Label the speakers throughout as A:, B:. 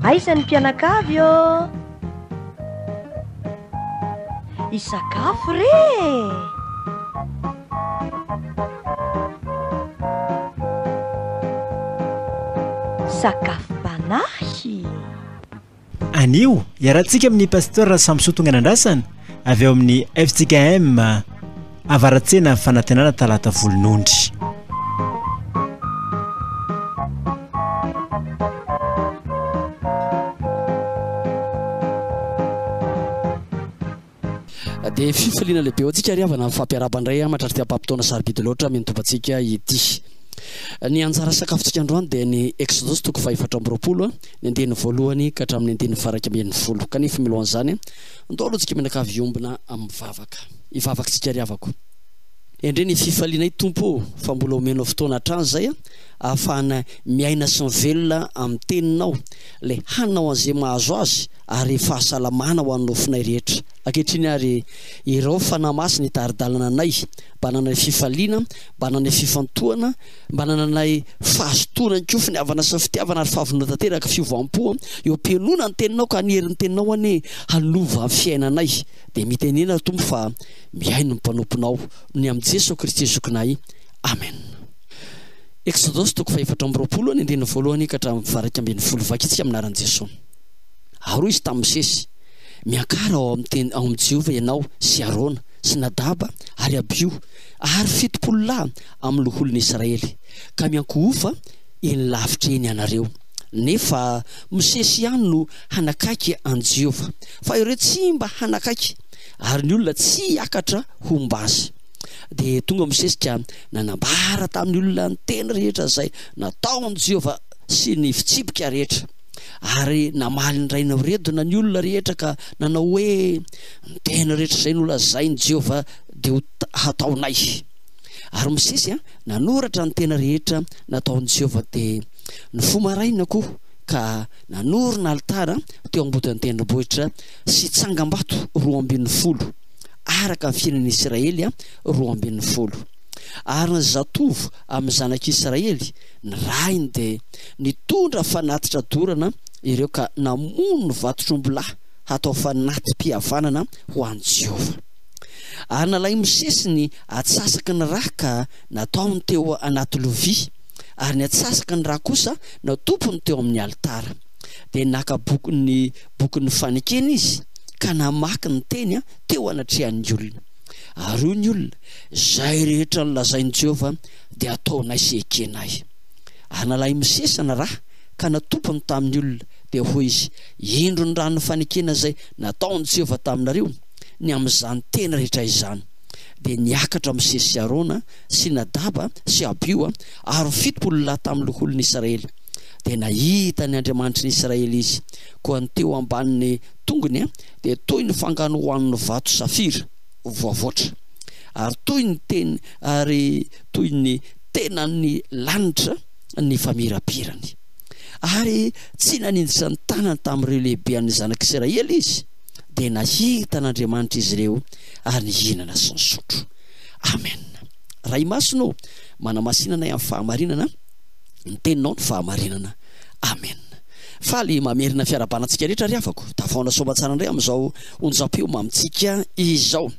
A: aiza ny mpianakavy ô isakafo re sakafo panahy
B: anio iarahantsika amin'ny pasteur Samson Anandrasana avy eo amin'ny FTKM avaratsena fanantenana talata volonondry.
C: Dia fifaliana lehibe antsika riavana amin'ny fampiarabandray matrarty ampampitona sarobidy loatra mitobatsika ity. Ny anjara sakafontsika androany dia ny Exodus 4:20 ny andeny voalohany ka hatramin'ny andeny faraka ambin'ny folo. Kanefa milohan'izany andao aloha tsika menakavy iombona amin'ny vavaka. Ivavaka tsika riavako. Endre ny fifalianay tompo fa mbola omenao fotoana hatrany zay ahafahana miaina sy mivelona amin'ny teninao le hanao an'izay mahazo azy ary fahasalamana ho an'ny nofinay rehetra. Ankehitriny ary ireo fanahy masina itaridalana anay mba nanay fifaliana, mba nanay fifantohana, mba nanay fahazotoana ny kofiny havana sy fitiavana ary fahavonona tanteraka fiovam-po eo ampianona ny teninao ka hanerin'ny teninao any hanova fiainanay. Dia mitenena tompo fa miaino ny mpanomponao ny amin'ny Jesosy Kristy zokinay. Amen. Exodus 4:20 ny andeny voalohany ka hatramin'ny faraka ambin'ny folo. Vakitsika aminaran'i Jesosy. Aroa izy tamin'ny Mosesy miankara ao amin'ny Jehova ianao sy Arona sy Nadaba ary Abio ary 70 lahy amin'ny loholon'ny Israely ka miankohofa eny lavitra eny anareo. Nefa Mosesy ihany no hanakaiky an Jehova fa ireo tsy mba hanakaiky ary ny olona tsy hiakatra homba azy. Dia tonga Mosesy ka nanambara tamin'ny olona ny teny rehetra zay natao an Jehova sy ny fitsipika rehetra ary namaly ny raina redona ny olona rehetra ka nanao hoe ny tena rehetra zay no lazainy Jehova dia hataonay. Ary Mosesy nanoratra ny tena rehetra nataon'i Jehova dia ny fomaraina koa ka nanorina altara teo ambotiny tendrombohitra sy tsangam-bato 12 araka ny fiainan'ny Israely 12. Ary ny zatovo amin'ny zanak'Israely ny rainy dia nitondra fanatitra dorana ireo ka namono ny vatotr'ombolahy hatao fanatim-pihavanana ho an'i Jehova. Ary nalay Mosesy ny atsasaky ny rà ka nataony teo anaty lovia ary ny atsasaky ny rà kosa natompony teo amin'ny altara. Dia naka bokin'ny fanekena izy ka namaky ny teny teo anatrehan'ny olona. Ary io ny olona zay rehetra nolazain'i Jehova dia ataonay sy ekenay. Ary nalay Mosesy ny rà ka natompony tamin'ny olona dia hoy izy indro ny ranony fanekena zay nataon'i Jehova taminareo ny amin'izany tena rehetra izany. Dia niakatra Mosesy sy Arona sy Nadaba sy Abio ary 70 lahy tamin'ny loholon'ny Israely. Dia nahita ny Andriamanitry ny Israely izy koa ny teo ambanin'ny tongony dia toy ny fangano hoan'ny vato safira voavoatra ary toy ny tenan'ny lanitra ny famirapirany. Ary tsy nanindry ny tanany tamin'ireo lehibean'ny zanak'Israely izy dia nahita n'Andriamanitra izy ireo ary nihinana sy nisotro. Amen. Ray masino manamasinana amin'ny fahamarinana ny teninao ny fahamarinana. Amen. Faly mamerina fiarabanantsika rehetra ry afako tafaona somatsara indray amin'izao onjam-peo mamitsika izao.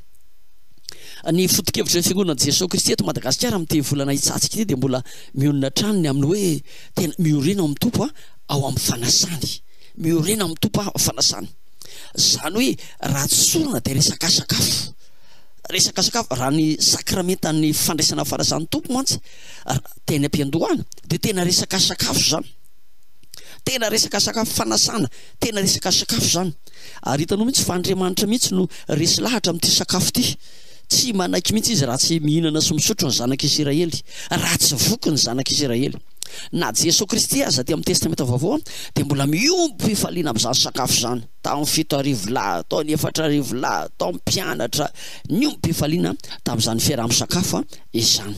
C: Ny foto-kevitra ny fiangonan'i Jesosy Kristy eto Madagasikara amin'ity volana hitsatsika ity dia mbola mionona tranony amin'ny hoe tena miorena amin'ny tompo ao amin'ny fanasany. Miorena amin'ny tompo ao amin'ny fanasany. Zany hoe raha tsorona dia resaka sakafo. Resaka sakafo raha ny sakramentan'ny fandraisana fanasan'ny tompo mantsy teny am-piandohana dia tena resaka sakafo zany. Tena resaka sakafo fanasana, tena resaka sakafo zany. Ary hitanao mihitsy fa Andriamanitra mihitsy no resy lahatra amin'ity sakafo ity. Tsy manaiky mihitsy izy raha tsy mihinana sy misotro ny zanak'Israely, raha tsy voky ny zanak'Israely. Na Jesosy Kristy aza ty amin'ny testamenta vaovao dia mbola miomby fifaliana amin'izany sakafo zany. Tamin'ny 7 arivo lahy, tao ny 4 arivo lahy, tao mpianatra niomby fifaliana tamin'izany fiaraha-misakafo izany.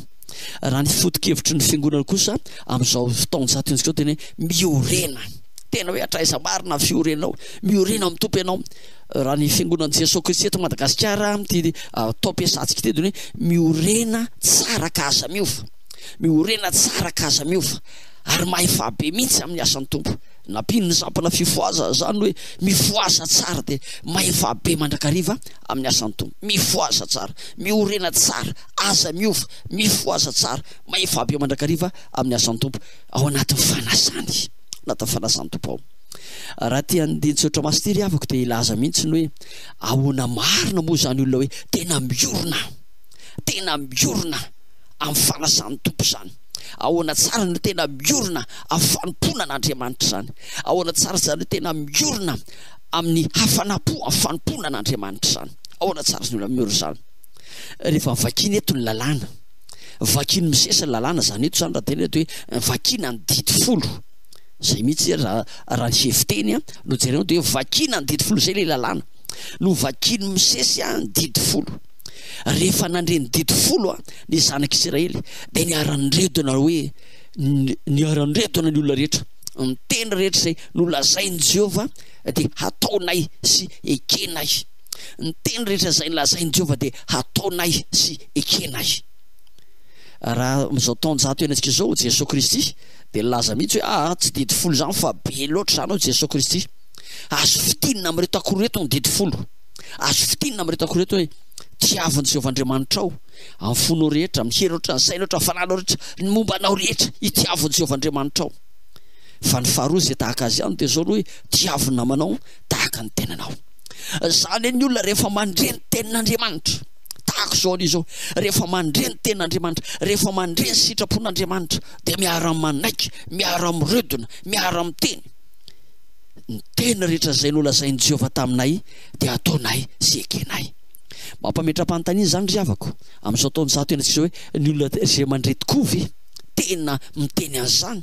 C: Raha ny foto-kevitry ny fiangonana kosa amin'izao fotoan-jato izao tena miorena. Tena hoe hatraiza marina fiorenao, miorena amin'ny tompo ianao. Raha ny fiangonan'i Jesosy Kristy eto Madagasikara ty tao ampiasantsika ty dia miorena tsara ka aza miova. Miorena tsara ka aza miova ary mahefa be mihitsy amin'ny asan'ny tompo. nampiny ny sampana fifoaza zany hoe mifoaza tsara de maefa be mandrakariva amin'ny asan'ny tompo mifoaza tsara miorena tsara aza miova mifoaza tsara maefa be mandrakariva amin'ny asan'ny tompo ao anatin'ny fanasany tompo ao raha tia andinitsotra mastery avako de ilaza mihitsy ny hoe ahoana marina moa zany olona hoe tena miorona amin'ny fanasan'ny tompo zany ahoana tsara ny tena miorona amin'ny fanompona an'Andriamanitra zany ahoana tsara zany tena miorona amin'ny hafanapo amin'ny fanompona an'Andriamanitra zany ahoana tsara ny olona miorona zany rehefa vakiny eto ny lalàna vakiny misesa ny lalàna zany eto zany raha tena hoe vakina ny dity folo zay mihitsy raha ny heviteny no jerena de hoe vakina ny dity folo zay le lalàna no vakiny misesy ny dity folo rehefa nandreny dity folo ny zanak'Israely de niara-niredona hoe niara-niredona ny olona rehetra ny teny rehetra zay nolazainy Jehova de hataonay sy ekenay ny teny rehetra zay nolazainy Jehova de hataonay sy ekenay raha am'izao taonjato enantsika zao Jesosy Kristy de laza mihitsy hoe tsy dity folo zany fa be loatra zany ao Jesosy Kristy azo fitinina am'ireto akoreto ny dity folo azo fitinina am'ireto akoreto hoe tiaviny Jehovah Andriamanitra ao amin'ny fonao rehetra amin'ny hery oatra ny saina oatra fananao rehetra ny momba anao rehetra itiaviny Jehovah Andriamanitra ao fa ny faharoa zay tahaka azy ihany de zao hoe tiaviny namanao tahaka ny tenanao zany ny olona rehefa mandreny tenin'Andriamanitra tahaka zao an'izao rehefa mandreny tenin'Andriamanitra rehefa mandreny sitrapon'Andriamanitra de miara-manaiky miara-miredona miara-miteny ny teny rehetra zay nolazainy Jehova taminay de ataonay sy ekenay mampametra-panontaniana zany ry havako amin'izao taonjato enantsika hoe ny olona zay mandre tokoa ve tena miteny an'izany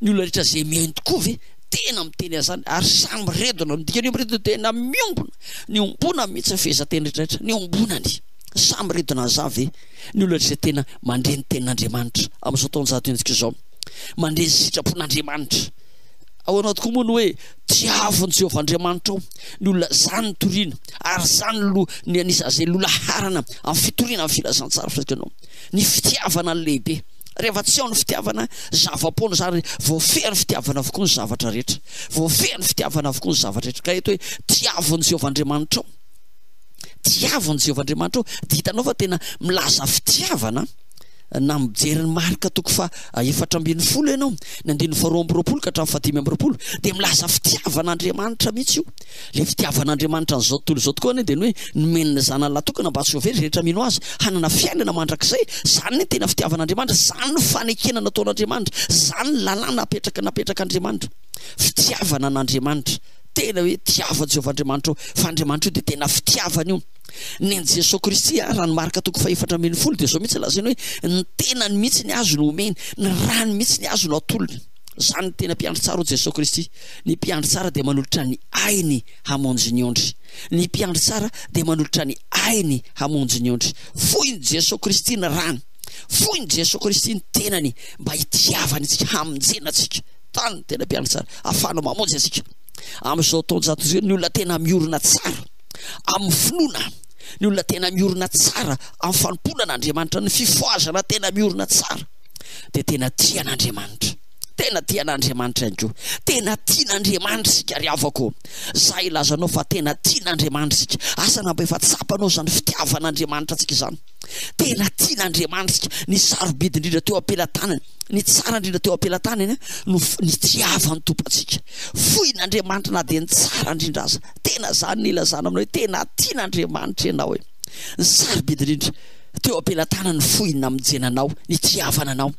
C: ny olona rehetra zay mihaino tokoa ve tena miteny an'izany ary samy miredona midikany miredona tena miombona ny ombona mihitsy fehezanteny rehetrarehetra ny ombonany samy redona an'izany ve ny olona rehetra tena mandre ny tenin'Andriamanitra amin'izao taonjato enantsika zao mandre ny sitrapon'Andriamanitra ao anao tokoa moa ny hoe tiaviny Jehovah Andriamanitra ao ny olona zany ny toriana ary zany ny anisa zay lolaharana amin'ny fitoriana amin'ny filazantsara fasikanao ny fitiavana ny lehibe rehefa tsy ao ny fitiavana zava-poana zany voafehany fitiavana avokoa ny zavatra rehetra voafehany fitiavana avokoa ny zavatra rehetra ka eto hoe tiaviny Jehovah Andriamanitra ao tiaviny Jehovah Andriamanitra ao de hitanao fa tena milaza fitiavana na mijery ny marika toko fa 470 ianao ny 220 ka hatramin'ny 520 de milaza fitiavan'Andriamanitra mihitsy io le fitiavan'Andriamanitra n'izao tontolo izao tokoa de ny hoe nomenina zanany latokana mba tsy ho very rehetra mino azy hanana fiainana mandrakizay zany ny tena fitiavan'Andriamanitra zany ny fanekena nataon'Andriamanitra zany ny lalàna napetraka Andriamanitra fitiavana an'Andriamanitra tena hoe tiava Jehovah Andriamanitra fa Andriamanitra io de tena fitiavana io ny Jesosy Kristy raha ny marika toko fa 470 de zao mihitsy lazainy hoe ny tenany mihitsy ny azo no omeny ny rany mihitsy ny azo no atolony zany tena mpiandry tsara Jesosy Kristy ny mpiandry tsara de manolotra ny ainy hamonjy ny ondry ny mpiandry tsara de manolotra ny ainy hamonjy ny ondry foiny Jesosy Kristy ny rany foiny Jesosy Kristy ny tenany mba hitiavany itsika hamonjena atsika tany tena mpiandry tsara ahafahana mamonjy atsika amin'izao taonjato zao ny olona tena miorona tsara amin'ny finoana ny olona tena miorona tsara amin'ny fanompona an'Andriamanitra ny fifoazana tena miorona tsara de tena tian'Andriamanitra tena tian'Andriamanitra ihany koa tena tian'Andriamanitra sika ry havako za ilazanao fa tena tian'Andriamanitra sika asana mba efa tsapanao zany fitiavan'Andriamanitra tsika zany tena tian'Andriamanitra sika ny sarobidy indrindra teo ampelantanany ny tsara indrindra teo ampelantanany no ny tiavan'ny tompontsika foin'Andriamanitra na de ny tsara indrindra aza tena zany ny ilazana aminao hoe tena tian'Andriamanitra ianao hoe ny sarobidy indrindra teo ampelantanany fohina mijenanao ny tiavananao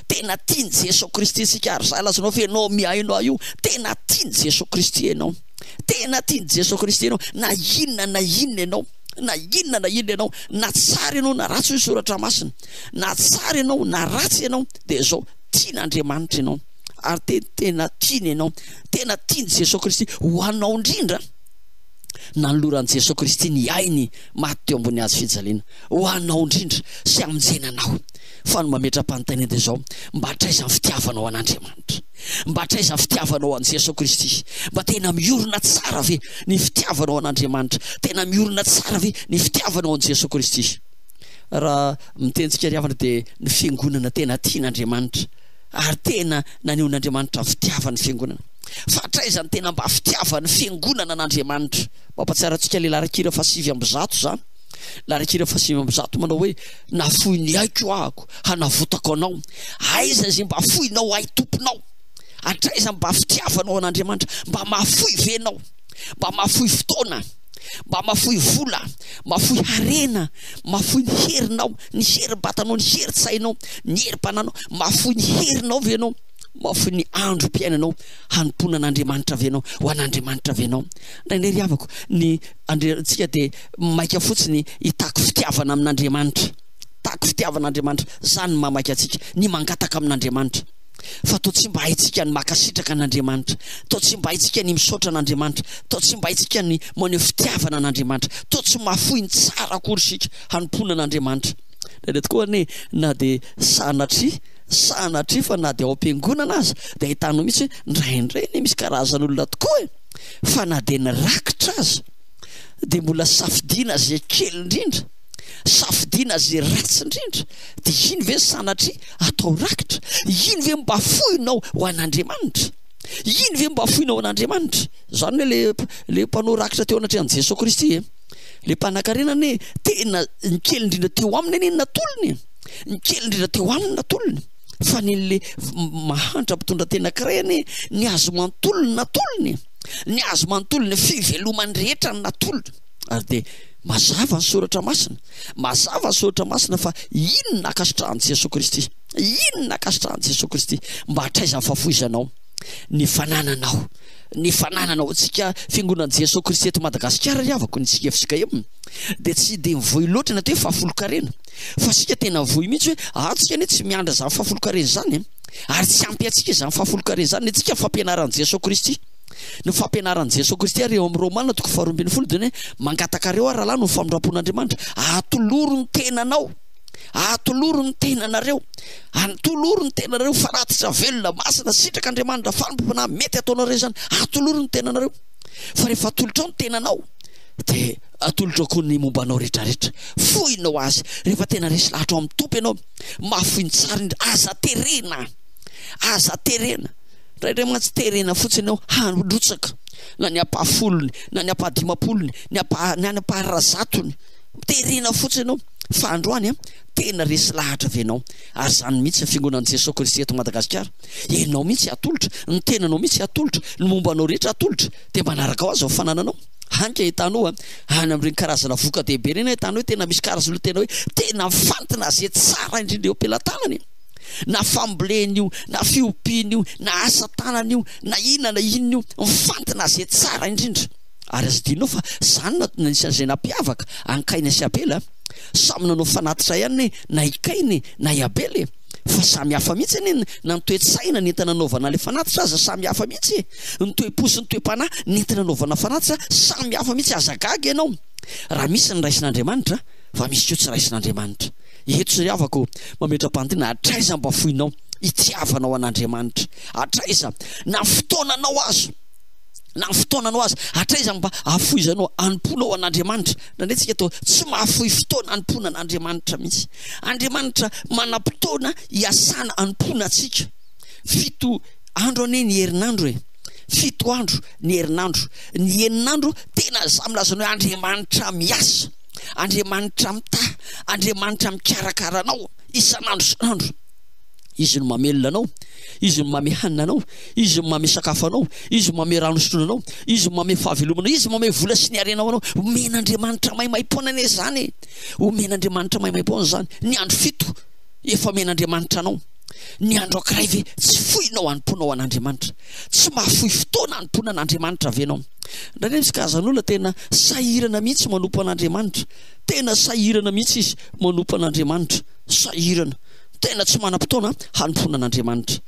C: tena tiany Jesosy Kristy sika ary za lazanao fa ianao mihainao io tena tiany Jesosy Kristy ianao tena tiany Jesosy Kristy ianao na inona ianao na inona ianao na tsara ianao na ratsy io soratra masina na tsara ianao na ratsy ianao de zao tian'Andriamanitra ianao ary tena tiany ianao tena tiany Jesosy Kristy ho anao indrindra na nyloran'i Jesosy Kristy ny ainy maty teo ambony azy fijaliana ho anao indrindra sy amonjenanao fa no mametra-panontaniana de zao mba hatraizany fitiavanao an'Andriamanitra mba hatraizany fitiavanao an' Jesosy Kristy mba tena miorona tsara ve ny fitiavanao an'Andriamanitra tena miorona tsara ve ny fitiavanao an' Jesosy Kristy raha mitentsika ry havana de ny fiangonana tena tian'Andriamanitra ary tena nanehoan'Andriamanitra fitiavany fiangonana fa traizany tena mba fitiavany fiangonana an'Andriamanitra. Mampatsiaro antsika le larakira fasivy amby zato zany. Larakira fasivy amby zato manao hoe nafoy ny aiko ahako hanavotako anao, aiza zay mba foinao ay tomponao. Atraiza mba fitiavanao an'Andriamanitra, mba mafoy venao, mba mafoy fotoana, mba mafoy vola, mafoy harena, mafoy ny herinao, ny herim-batanao, ny herin-tsainao, ny herim-pananao, mafoy ny herinao venao, mafoy ny andro mpiainanao hanompoana an'Andriamanitra venao, ho an'Andriamanitra venao. Ndraindray ry havako, ny antsika dia maika fotsiny hitako fitiavana amin'Andriamanitra, tako fitiavan'Andriamanitra, zany ny mamaika antsika, ny mangataka amin'Andriamanitra. Fa tao tsy mba haitsika ny makasitraka an'Andriamanitra, tao tsy mba haitsika ny misaotra an'Andriamanitra, tao tsy mba haitsika ny maneho fitiavana an'Andriamanitra, tao tsy mafoy ny tsara akory sika hanompoana an'Andriamanitra. Ndraindray tokoa ne na dia sahanatry fa na dia ao am-piangonana aza dia ahitanao mihitsy ndraindray ne misy karazan'olona tokoa fa na dia ny rakitra aza dia mbola safidiana zay kely indrindra, safidiana zay ratsy indrindra, dia iny ve sanatry atao rakitra? Iny ve mba foinao ho an'Andriamanitra? Iny ve mba foinao ho an'Andriamanitra? Zany hoe le mpanao rakitra teo anatrehan'i Jesosy Kristy le mpanan-karenany tena ny kely indrindra teo aminy eny natolony, ny kely indrindra teo aminy natolony, fa nyle mahantra mpitondra tena kirayany ny azo manontolony natolony, ny azo manontolony fivelomany rehetra ny natolony. Ary dia mazava ny soratra masina, mazava ny soratra masina fa iny nakasitrahan'i Jesosy Kristy, iny nakasitrahan'i Jesosy Kristy mba hatraizany fahafoizanao ny fanananao, ny fanananao. Tsika fiangonan'i Jesosy Kristy eto Madagasikara ry havako, ny tsika fisika emina dia tsy dia mivoy loatra na hoe fahafolo-karena, fa sika tena voy mihitsy hoe tsika ne tsy miandra zany fahafolo-karena zany ary tsy ampy atsika zany fahafolo-karena zany, tsika fampianaran'i Jesosy Kristy. Ny fampianaran'i Jesosy Kristy ary eo amin'ny Romana 12:12 dia hoe mangataka reo ary rahalahy no famindram-pon'Andriamanitra atoloro ny tenanao, atoloro ny tenanareo, atoloro ny tenanareo, faratitra velona masina sitraka Andriamanitra fanompompana mety ataonareo zany, atoloro ny tenanareo. Fa rehefa atolotra ao ny tenanao dia atolotra koa ny mombanao rehetrarehetra, foinao azy. Rehefa tena resy lahatra ao amin'ny tompo ianao, mafoy ny tsara indrindra, aza terena, aza terena. Ndraindray mantsy terena fotsiny ao handrotsaka na ny ampahafolony na ny ampahadimapolony ny ampaharazatony, terena fotsiny anao. Fa androany tena resy lahatra venao. Ary zany mihitsy fiangonan'i Jesosy Kristy eto Madagasikara, enao mihitsy atolotra, ny tenanao mihitsy atolotra, ny mombanao rehetra atolotra, dia manaraka ao azy ao fanananao. Hanka hitanao any amin'ireny karazana voka-dehibe ireny hitanao hoe tena misy karazana tena hoe tena mifantina zay tsara indrindra eo am-pelantanany, na famboleny io, na fiompiana io, na asa tanana io, na inona io, mifantina zay tsara indrindra. Ary azo dinao fa zany nanisan'izay nampiavaka ankaina sy Abela, samy nanao fanatitra ihany na ikainy na i Abela, fa samy hafa mihitsy anie na ny toe-tsaina nentina nanaovana le fanatitra aza samy hafa mihitsy, ny toe-posy ny toe-panahy nentina nanaovana fanatitra samy hafa mihitsy. Azagaga ianao raha misy ny raisin'Andriamanitra fa misy koa tsy raisin'Andriamanitra. Eto sy ry havako mametra-panontena, atraiza mba foinao hitiavanao an'Andriamanitra, atraiza na fotoananao azo, na fotoananao azy, atraiza mba afoizanao anomponao an'Andriamanitra. Nandray tsika atao tsy mahafoy fotoana anompona an'Andriamanitra mihitsy. Andriamanitra manam-potoana hiasana anompona atsika. 7 andro anie ny herinandro 7 andro ny herinandro, ny eninandro tena za milazana hoe Andriamanitra miasa, Andriamanitra mitaha, Andriamanitra mikarakaranao isan'andro isan'andro. Izy no mamelona anao, izy no mame hanina anao, izy no mame sakafo anao, izy no mame rano sotroina anao, izy no mame fahavelomanao, izy no mame vola sy ny arenao anao. Omen'Andriamanitra maimaimpona ane zany, omen'Andriamanitra maimaimpona zany. Ny andro 7 efa men'Andriamanitra anao, ny andro ankiray ve tsy foinao anomponao an'Andriamanitra, tsy mahafoy fotoana anompona an'Andriamanitra venao. Ndraindray misy karazan'olona tena sahirana mihitsy manompo an'Andriamanitra, tena sahirana mihitsy izy manompo an'Andriamanitra, sahirana, tena tsy manam-potoana hanompona an'Andriamanitra,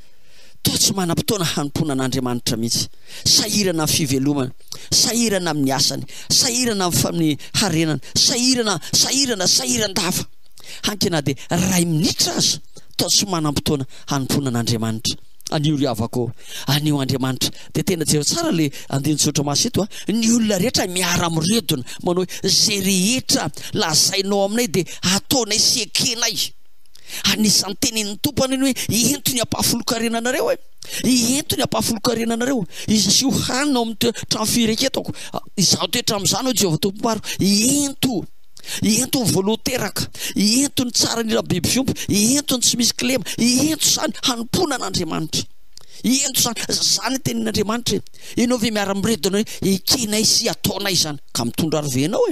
C: to tsy manam-potoana hanompona an'Andriamanitra mihitsy. Sahirana amin'ny fivelomana, sahirana amin'ny asany, sahirana amin'ny harenana, sahiran-dafa. Hankina dia 2 minitra aza to tsy manam-potoana hanompona an'Andriamanitra. Anio ry havako, anio Andriamanitra dia tena jeo tsara le andinitsotra maseto ny olona rehetra miara-miredona manao hoe zay rehetra lazainao aminay dia ataonay sy ekenay, anisan'ny tenenin'ny tompony iny hoe iento ny ampahafolokarena anareo iento ny ampahafolokarena anareo izy sy ho hanina ao amin'ny trano fireketako izaho toetra amin'izany ao Jehovah Tompomaro iento ny voaloteraka iento ny tsara ny biby fiompy iento ny tsy misy kilema iento zany hanompoana an'Andriamanitra iento zany tenin'Andriamanitra ianao ve miara-miredona hoe ekenay sy ataonay zany ka mitondra arivenao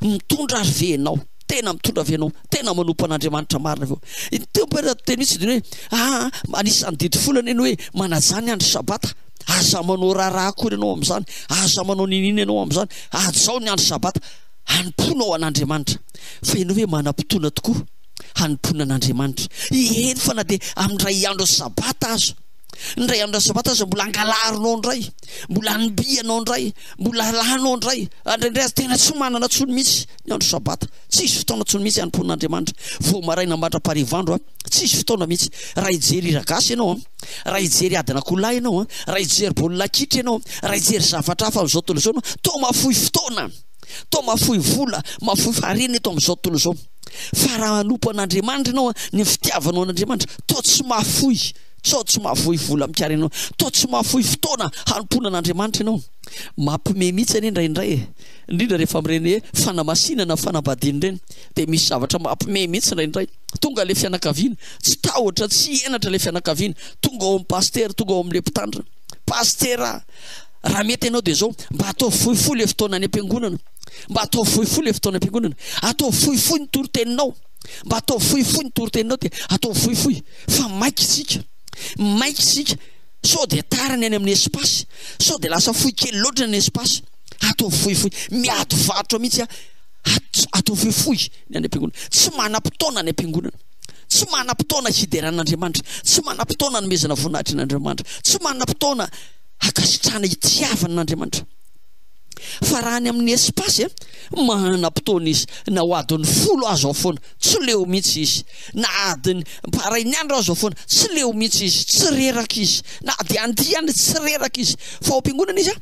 C: mitondra arivenao tena mitondra avenao tena manompo an'Andriamanitra marina aveo tenisy diny hoe anisan'ny didy folana eny hoe manajany andro sabata aza manao raharaha kory ianao amin'izany aza manao ninina ianao amin'izany azao ny andro sabata hanomponao an'Andriamanitra fa ianao hoe manam-potoana tokoa hanompoana an'Andriamanitra iheny fa na dia amin'ndray andro sabata azo ndray andro sabata azo mbola angalarinao ndray mbola anibianao ndray mbola lanao ndray andraindray azy tena tsy manana tsony mihitsy ny andro sabata tsisy fotoana tsony mihitsy hanomponan'Andriamanitra vao maraina mandra-parivandro tsisy fotoana mihitsy raha ijery ragasy ianao raha ijery adina kolahy ianao raha ijery baolina kitra ianao raha ijery zavatra hafa amin'izao tontolo izao to mafohy fotoana to mafohy vola mafohy farina eto amin'izao tontolo izao fa raha manompo an'Andriamanitra ianao ny fitiavanao an'Andriamanitra to tsy mafohy tsy mahafohy vola mikary ianao to tsy mahafohy fotoana hanompoana an'Andriamanitra ianao mampime mihitsy any indraindray indrindra rehefa amin'ireny fanamasinana fanambadiana ireny dia misy zavatra mampime mihitsy indraindray tonga le fianakaviana tsy tahotra tsy enatra le fianakaviana tonga ao amin'ny pastera tonga ao amin'le mpitandrina pastera raha mety ianao dia zao mba atao fohifohy le fotoana any am-piangonana mba atao fohifohy le fotoana am-piangonana atao fohifohy ny toroteninao mba atao fohifohy ny toroteninao dia atao fohifohy fa maika isika sao dia tarany any amin'ny espasy sao dia lasa fohy kely loatra ny espasy atao fohifohy miady varotra mihitsy atao fohifohy ny any am-piangonana tsy manam-potoana ny am-piangonana tsy manam-potoana hideran'Andriamanitra tsy manam-potoana nomezana voninahitra n'Andriamanitra tsy manam-potoana hakasitrana hitiavana n'Andriamanitra fa raha any amin'ny espasy manam-potoana izy na ho adiny 10 azo ao foana tsy leo mihitsy izy na adiny paray ny andro azo ao foana tsy leo mihitsy izy tsy reraka izy na dia andiany tsy reraka izy fa ao am-piangonana izy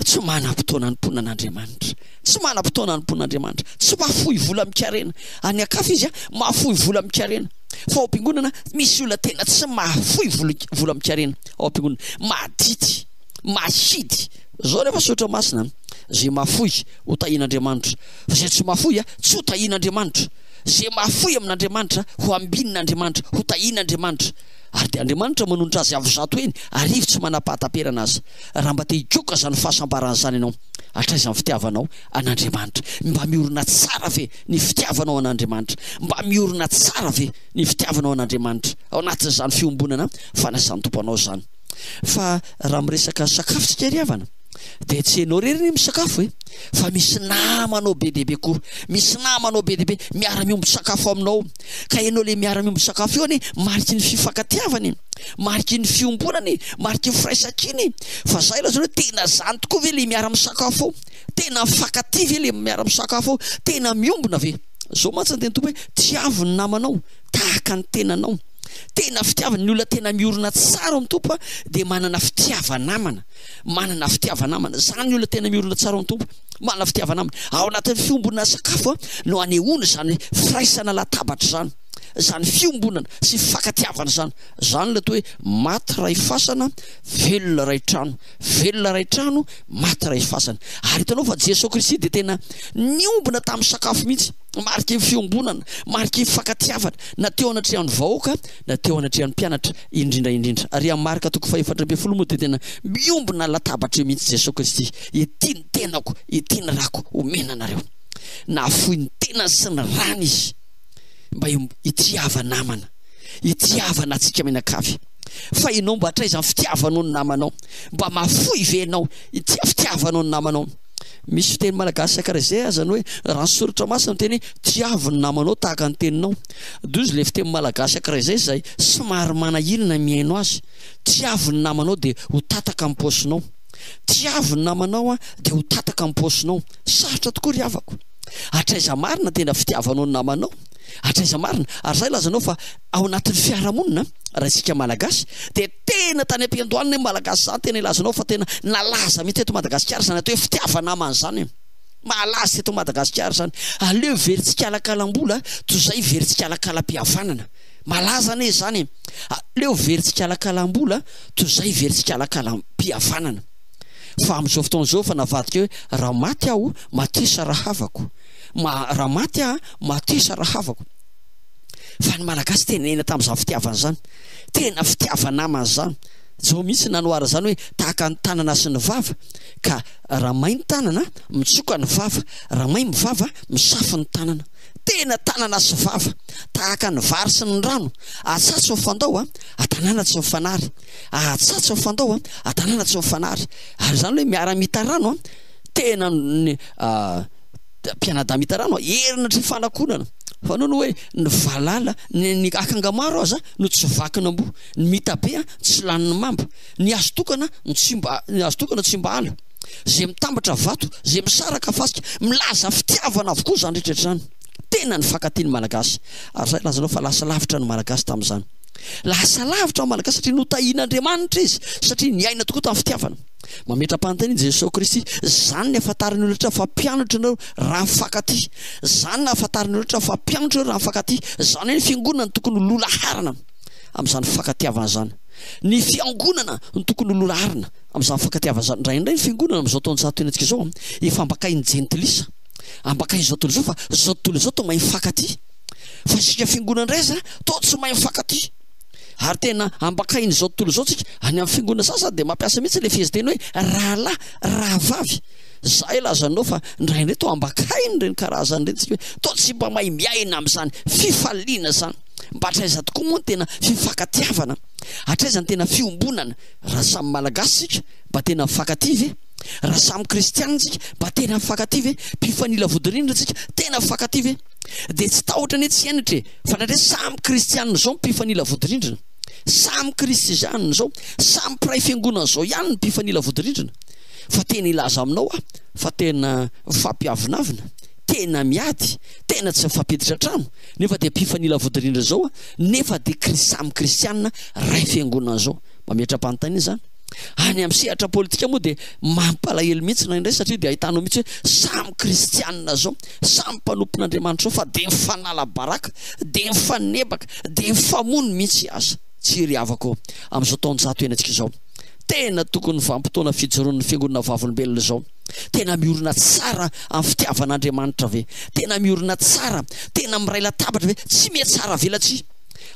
C: tsy manam-potoana hanompoana an'Andriamanitra tsy manam-potoana hanompoana an'Andriamanitra tsy mahafohy vola mikarena any akafa izy mahafohy vola mikarena fa ao am-piangonana misy olona tena tsy mahafohy vola mikarena ao am-piangonana madity mahidy zao rehefa sotra masina zay mahafohy ho tahian'Andriamanitra fa zay tsy mahafohy tsy ho tahian'Andriamanitra zay mahafohy amin'Andriamanitra ho ambin'Andriamanitra ho tahian'Andriamanitra ary dia Andriamanitra manonitra azy avy zato eny arivo tsy manapahataperana azy raha mba te hijoka zany fahasambarana zany ianao atraizany fitiavanao an'Andriamanitra mba miorina tsara ve ny fitiavanao an'Andriamanitra mba miorina tsara ve ny fitiavanao an'Andriamanitra ao anatin'izany fiombonana fanasany tomponao zany fa raha miresaka sakafotsika ry havana dia tsy hainao rery misakafo fa misy namanao be dehibe koa misy namanao be dehibe miara-miomby sakafo aminao ka ianao le miara-miomby sakafo io any mariky ny fifankatiavany mariky ny fiombonany mariky ny firaisakiny fa zay laha zany hoe tena zany tokoa ve le miara-misakafo ao tena mifankatia ve le miara-misakafo ao tena miombona ve zao mantsy teny tompo hoe tiavo ny namanao tahaka ny tenanao tena fitiavana ny olona tena miorina tsara amin'ny tompo dia manana fitiavanamana zany olona tena miorina tsara amin'ny tompo manana fitiavanamana ao anatin'ny fiombonana sakafo no anehoana zany firaisana latabatra zany fiombonana sy fifankatiavana zany la toa hoe maty ray fasana velona ray trano maty ray fasana ary hitanao fa Jesosy Kristy dia tena niombona tamin'ny sakafo mihitsy mariky ny fiombonana mariky ny fifankatiavana na teo anatrehan'ny vahoaka na teo anatrehan'ny mpianatra indrindra ary amin'ny Marka 4:20 moa dia tena miombona latabatra mihitsy Jesosy Kristy ity ny tenako ity ny rako omena anareo na fohy ny tenany sy ny rany izy mba itiava namana itiavana antsika mianakavy fa ianao mba hatraizany fitiavanao ny namanao mba mahafohy venao fitiavanao ny namanao misy fiteny malagasy karaha izay azany hoe raha ny soratra masina teny tiavo ny namanao tahaka ny teninao dozy le fiteny malagasy karaha izay zay somary manahirana miaino azy tiavo ny namanao dia ho tataka amin'ny paosinao tiavo ny namanao dia ho tataka amin'ny paosinao sarotra tokoa ry havako hatraiza marina tena fitiavanao ny namanao hatraiza marina ary zay lazanao fa ao anatin'ny fiarahamonina raha isika malagasy dia tena tany am-piandohanina malagasy zany tena ilazanao fa tena nalaza mihitsy eto Madagasikara zany atao hoe fitiavanamana zany malaza eto Madagasikara zany. Aleo verintsika alakalam-bola toy izay verintsika alakalam-pihavanana. Malaza ne zany. Aleo verintsika alakalam-bola toy izay verintsika alakalam-pihavanana. Fa amin'izao fotoana izao fa navadika hoe raha maty aho matisa raha havako. Raha maty aho matisa raha havako. Fa ny malagasy tenena tamin'izany fitiavana zany. Tena fitiavana namana zany. Zao mihitsy nanoara zany hoe tahaka ny tanana sy ny vava, ka raha may ny tanana mitsoka ny vava, raha may ny vava misafy ny tanana. Tena tanana sy vava tahaka ny vary sy ny rano. Atsatsy ny fandao atanana tsy mifanary, atsatsy ny fandao atanana tsy mifanary. Ary zany hoe miara-mita rano tena ny mpianadahy mita rano herina tsy fanakonana. Fa noho hoe ny valala ny akanga maro aza no tsy vakina mbo, ny mita be tsy laniny mamba, ny azo tokana tsy mba ala, zay mitambatra vato, zay misaraka fasika, milaza fitiavana avokoa zany rehetra zany. Tena ny fakatiany malagasy. Ary zay lazanao fa lasa lavitra ny malagasy tamin'izany. Lasa lavitra ny malagasy satria notahian'Andriamanitra izy, satria niaina tokoa tamin'ny fitiavana. Mametra-panontaniana Jesosy Kristy, zany ny ahafantarany olona fa mpianatra ianao raha mifankaty. Zany ny ahafantarany olona fa mpianatra ianao raha mifankaty. Zany hoe ny fiangonana tokony lola harana amin'izany fakatiavana zany. Ny fiangonana ny tokony lola harana amin'izany fakatiavana zany. Indray ny fiangonana amin'izao taona zatoenantsika izao efa ambakay ny jentilisa, ambakay izao tontolo izao, fa izao tontolo izao to mahay mifankaty. Fa isika fiangonana indray zany to tsy mahay mifankaty. Ary tena ambakainy izao tontolo izao tsika any amin'ny fiangonana sasa dia mampiasa mihitsy le fiheziteny hoe rahalahy rahavavy. Zay lazanao fa indraindray to ambakainy ireny karazany ireny tsika hoe to tsy mba mahay miaina amin'izany fifaliana zany. Mba hatraiza tokoa moa ny tena fifankatiavana, hatraiza ny tena fiombonana. Raha samy malagasy tsika mba tena mifankaty ve? Raha samy kristianina tsika mba tena mifankaty ve? Mpifanila vodirindra tsika tena mifankaty ve? Dia tsy tahotra ny tsy hainatra fa nandray samy kristianina zao mpifanila vodirindrina, samy kristianina zao, samy mpiray fiangonana zao ihany ny mpifanila vodirindrina. Fa tena ilaza aminao fa tena fampiavinavina, tena miady, tena tsy mifampiditra trano, nefa dia mpifanila vodirindra zao nefa dia samy kristianina ray fiangonana zao. Mametra-panontaniana zany. Any amin'ny sehatra politika moa dia mampalahelo mihitsy na indray satria dia ahitanao mihitsy hoe samy kristianina zao, samy mpanompon'Andriamanitra zao, fa dia mifanala baraka, dia mifanebaka, dia mifamono mihitsy aza. Tsy ry avako amin'izao taona zatoenantsika izao. Tena tokony vanim-potoana fijeron'ny fiangonana vavolombelona zao. Tena miorina tsara amin'ny fitiavan'Andriamanitra ve? Tena miorina tsara, tena miray latabatra ve? Tsy mihatsara velatsy.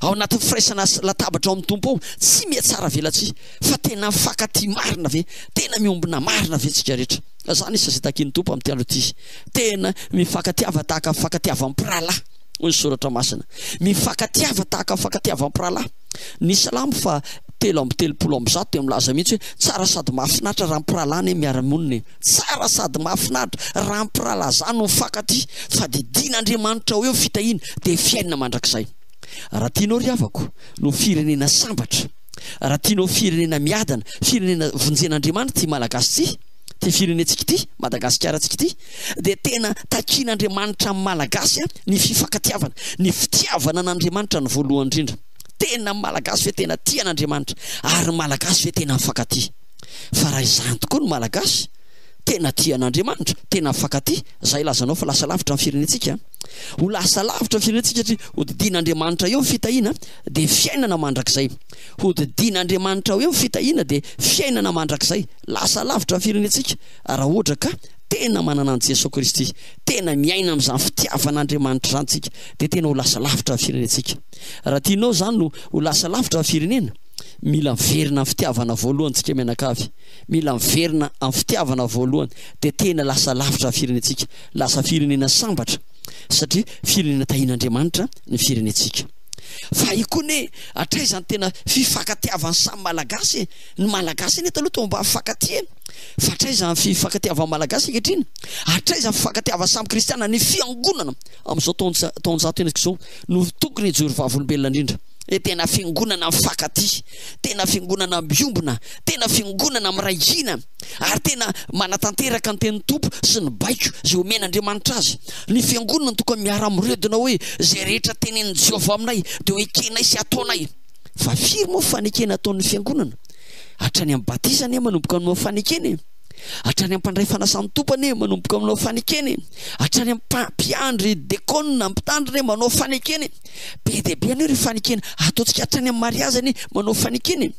C: Ao anatin'ny firaisana latabatra ao amin'ny tompo ao tsy mihatsara velatsy. Fa tena mifankaty marina ve? Tena miombona marina ve tsika rehetra? Zany isa zay takin'ny tompo amin'ny tialo ity. Tena mifankatiava tahaka mifankatiava amin'ny mpiralahy. Hoy ny soratra masina. Mifankatiava tahaka mifankatiava amin'ny mpiralahy. Ny salamo fa 3:30 dia milaza mihitsy hoe tsara sady mahafinaritra raha mpiralahy miara-monina. Tsara sady mahafinaritra raha mpiralahy zany mifankaty, fa dia dian'Andriamanitra ho eo fitahiana dia fiainana mandrakizay. Raha tianao ry havako no firenena sambatra, raha tianao firenena miadana, firenena vonjen'Andriamanitra ty malagasy ty, ty firenentsika ty Madagasikara tsika ty, dia tena takian'Andriamanitra amin'ny malagasy ny fifankatiavana, ny fitiavana an'Andriamanitra ny voalohany indrindra. Tena malagasy fe tena tian'Andriamanitra, ary malagasy fe tena mifankaty. Fa raha izany tokoa ny malagasy tena tian'Andriamanitra, tena mifankaty, zay lazanao fa lasa lavitra amin'ny firenentsika. Ho lasa lavitra amin'ny firenentsika satria hodidian'Andriamanitra eo fitahiana dia fiainana mandrakizay. Hodidian'Andriamanitra eo fitahiana dia fiainana mandrakizay. Lasa lavitra amin'ny firenentsika raha ohatra ka tena manana an'i Jesosy Kristy, tena miaina amin'izany fitiavan'Andriamanitra zany tsika, dia tena ho lasa lavitra amin'ny firenentsika. Raha tianao zany no ho lasa lavitra amin'ny firenena, mila miverina amin'ny fitiavana voalohany tsika mianakavy, mila miverina amin'ny fitiavana voalohany, dia tena lasa lavitra amin'ny firenentsika, lasa firenena sambatra, satria firenena tahian'Andriamanitra ny firenentsika. Fa ikone hatraizany tena fifankatiavan'ny samy malagasy, ny malagasy eny taloha mba mifankaty, fa hatraizany fifankatiavan'ny malagasy ankehitriny, hatraizany fifankatiavan'ny samy kristiana, ny fiangonana amin'izao taonjato zao no tokony hijory vavolombelona indrindra. Tena fiangonana mifankaty, tena fiangonana miombona, tena fiangonana miraihina, ary tena manatanteraka ny tenin'ny tompo sy ny baiko zay omen'Andriamanitra azy. Ny fiangonana tokony miara-miredona hoe zay rehetra tenenin'i Jehovah aminay dia ho ekenay sy ataonay. Fa firy moa fanekena ataon'ny fiangonana? Hatrany amin'ny batisa anie manomboka ny fanekeny. hatrany ampandray fanasan'ny tompany manomboka manao fanekeny, hatrany ampiandry dekona mpitandriny manao fanekeny, be dia be an'io ry fanekeny ataontsika hatrany amin'ny mariazany manao fanekeny.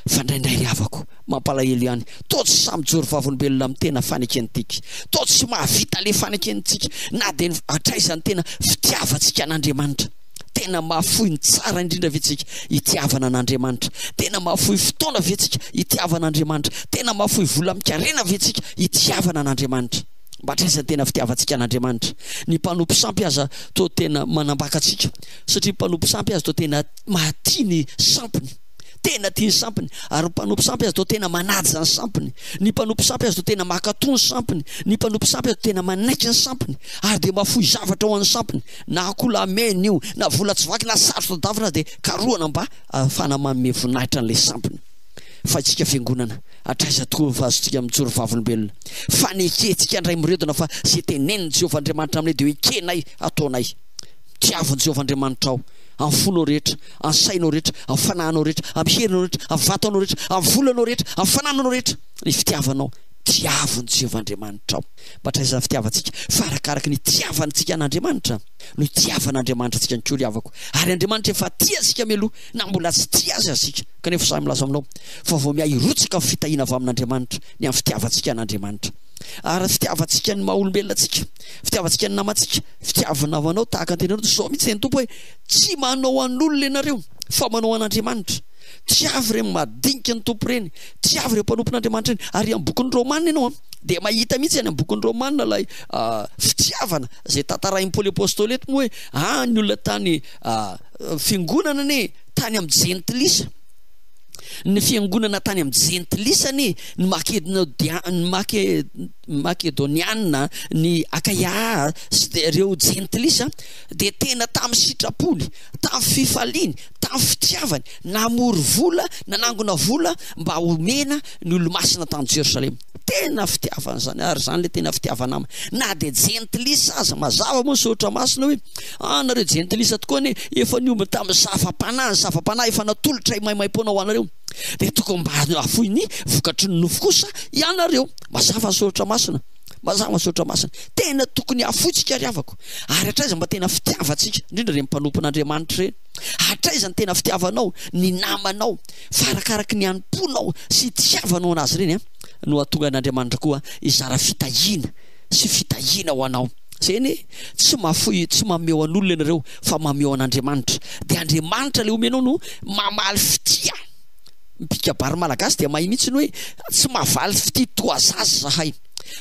C: Fandraindray ry havako mampalahelo ihany, toa tsy samy joro vavolombelona amin'ny tena fanekentsika, toa tsy mahavita le fanekentsika, na dia hatraizany tena fitiavantsika an'Andriamanitra. Tena mahafoy ny tsara indrindra vetsika hitiavana an'Andriamanitra, tena mahafoy fotoana vetsika hitiavana an'Andriamanitra, tena mahafoy vola mikarena vetsika hitiavana an'Andriamanitra. Mba traizany tena fitiavantsika an'Andriamanitra. Ny mpanompo sampy aza toa tena manambaka antsika, satria mpanompo sampy aza toa tena mahatia ny sampiny, tena tia ny sampiny, ary mpanompo sampy azy toa tena manaja ny sampiny, ny mpanompo sampy azy toa tena makatò ny sampiny, ny mpanompo sampy azy toa tena manaiky ny sampiny, ary dia mahafoy zavatra ho an'ny sampiny, na akola mena io, na vola tsy vaky, na sarotra davina dia karohana mba ahafana manome voninahitra an'ilay sampiny. Fa itsika fiangonana atraiza tokoa mifazontsika mijoro vavolombelona, faneketsika andray miredona fa zay teneniny Jehovah Andriamanitra aminay dia hoe kenay ataonay. Tiavon Jehovah Andriamanitra ao amin'ny fonao rehetra, amin'ny sainao rehetra, amin'ny fanahinao rehetra, amin'ny herinao rehetra, amin'ny vatanao rehetra, amin'ny volanao rehetra, amin'ny fanananao rehetra, ny fitiavanao tiavon Jehovah Andriamanitra ao. Mba traizany fitiavantsika fa arakaraka ny tiavantsika an'Andriamanitra no tiavan'Andriamanitra antsika ny kory havako, ary Andriamanitra efa tia asika meloha na mbola tsy tia azy asika, kanefa samy milaza aminao fa vao miahirotsika amin'ny fitahiana avy amin'Andriamanitra ny amin'ny fitiavantsika an'Andriamanitra. Ary fitiavantsika ny maha-olombelona atsika, fitiavantsika ny namantsika, fitiavana avanao tahaka ny tenanao zao mihitsy ny tompo hoe tsy manao an'olona ianareo fa manao an'Andriamanitra. Tiavy ireny madinika ny tompo ireny, tiavy ireo mpanompon'Andriamanitra ireny. Ary amin'ny bokin'ny Romanina ianao dia mahita mihitsy any amin'ny bokin'ny Romanina ilay fitiavana zay tantarain'ny Paoly Apôstôly eto moa hoe ny olona tany fiangonana ane tany amin'ny Jentilisa, ny fiangonana tany amin'ny Jentilisany, ny Makedoniana, ny Akaia sy ireo Jentilisa dia tena tamin'ny sitrapony, tamin'ny fifaliany, tamin'ny fitiavany, namory vola, nanangona vola mba homena ny olo-masina tany Jerosalema. Tena fitiavana zany, ary zany le tena fitiavana ama. Na dia Jentilisa aza mazava moa sotra masina hoe nareo Jentilisa tokoa ne efa niomba tamin'ny zava-panahy, ny zava-panahy efa natolotra maimaimpona ho anareo, dia tokony mba afoy ny vokatry ny nofo kosa ianareo. Mazava ny soratra masina, mazava ny soratra masina, tena tokony afoitsika ry havako. Ary hatraiza mba tena fitiavantsika indrindra ireny mpanompon'Andriamanitra ireny, hatraiza ny tena fitiavanao ny namanao, fa arakaraka ny anim-ponao sy tiavanao anazy ireny no atonga an'Andriamanitra koa izara fitahiana sy fitahiana ho anao. Zany tsy mahafoy, tsy mameo an'olona ianareo fa mameo an'Andriamanitra, dia Andriamanitra le omenao no mamaly fitia. Mpikabary malagasy dia mahay mihitsy ny hoe tsy mahavaly fity toa zazy zahay,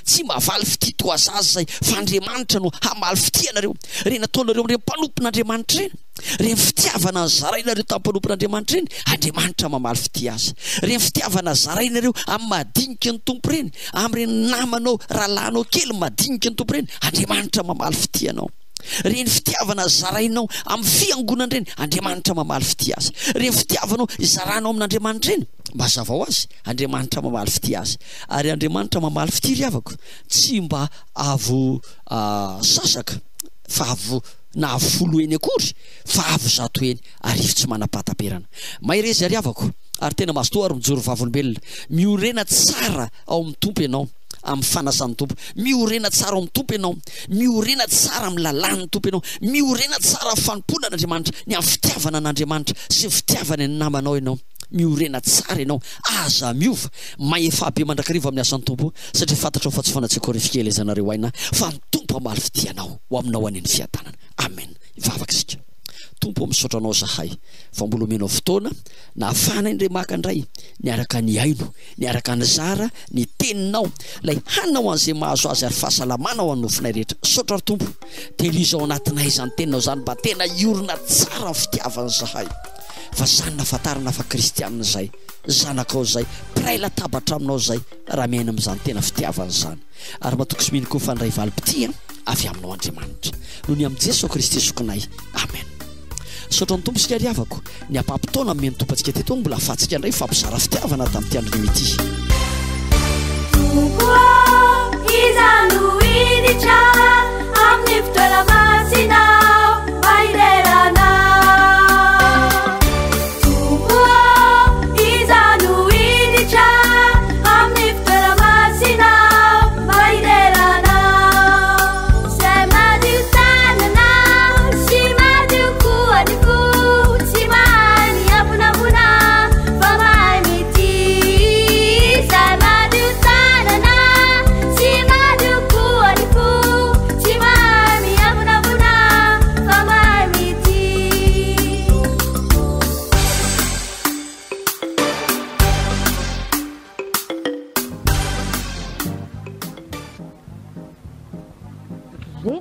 C: tsy mahavaly fity toa zazy zay, fa Andriamanitra no hamaly fity anareo. Reny ataonareo amin'ireny mpanompon'Andriamanitra reny, reny fitiavana zarainareo tamin'ny mpanompon'Andriamanitra reny, Andriamanitra mamaly fity azy. Reny fitiavana zarainareo amin'ny madinika ny tompo reny, amin'ireny namanao rahalanao kely madinika ny tompo reny, Andriamanitra mamaly fity anao. Reny fitiavana zarainao amin'ny fiangonana reny, Andriamanitra mamaly fity azy. Reny fitiavanao zaranao amin'Andriamanitra reny, mazava ho azy, Andriamanitra mamaly fity azy. Ary Andriamanitra mamaly fity ry havako, tsy mba avo sasaka fa avo na folo eny akory, fa avo zato eny, arivo tsy manam-pahataperana. Maherezy ry havako, ary tena mazotoa ary mijoro vavolombelona, miorena tsara ao amin'ny tompo ianao, amin'ny fanasan'ny tompo, miorena tsara ao amin'ny tompo ianao, miorena tsara amin'ny lalàn'ny tompo ianao, miorena tsara amin'ny fanompoana an'Andriamanitra, ny amin'ny fitiavana an'Andriamanitra sy fitiavana ny namanao ianao, miorena tsara ianao, aza miova maefa be mandrakariva amin'ny asan'ny tompo, satria fantatrao fa tsy fanatsiko rery fikelezanareo aina fa ny tompo hamaly fitianao ho aminao aneny fiadanana. Amen. Ivavaka isika. Tompo misaotra anao zahay fa mbola omenao fotoana na ahafahana indray makandray niaraka ny aino, niaraka ny zara, ny teninao, lay hanao an'izay mahazo azy ary fahasalamana ao anofinay rehetra. Saotra ry tompo, teliza ao anatinay izany teninao zany mba tena iorina tsara ny fitiavana zahay, fa zany nafantarana fa kristianina zay, zanakao zay, mpiray latabatra aminao zay, raha miaina amin'izany tena fitiavana zany. Ary matoko sy miny koa fandray valim-pitia avy aminao Andriamanitra, noho ny amin'i Jesosy Kristy sokinay. Amen. Saotra ny tompo sika ry havako, ny ampampitaona amin'ny tompo antsika teto mbola ahafahantsika indray fampizara fitiavana tamin'ity andro ity.
D: Tompo izano iditra amin'ny fotoana masinao mahiderana. Tompo izano iditra amin'ny fotoana masinao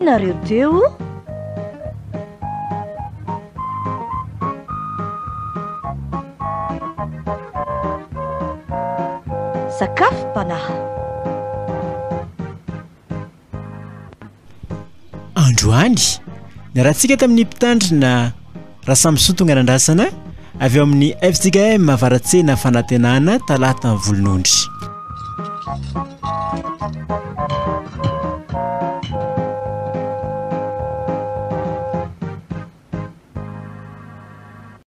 A: nareo teo? Sakafo-panahy.
B: Androany niarahantsika tamin'ny mpitandrina raha samysotonga nandrasana avy eo amin'ny FTKM avaratsena fanantenana talata ny volonondry.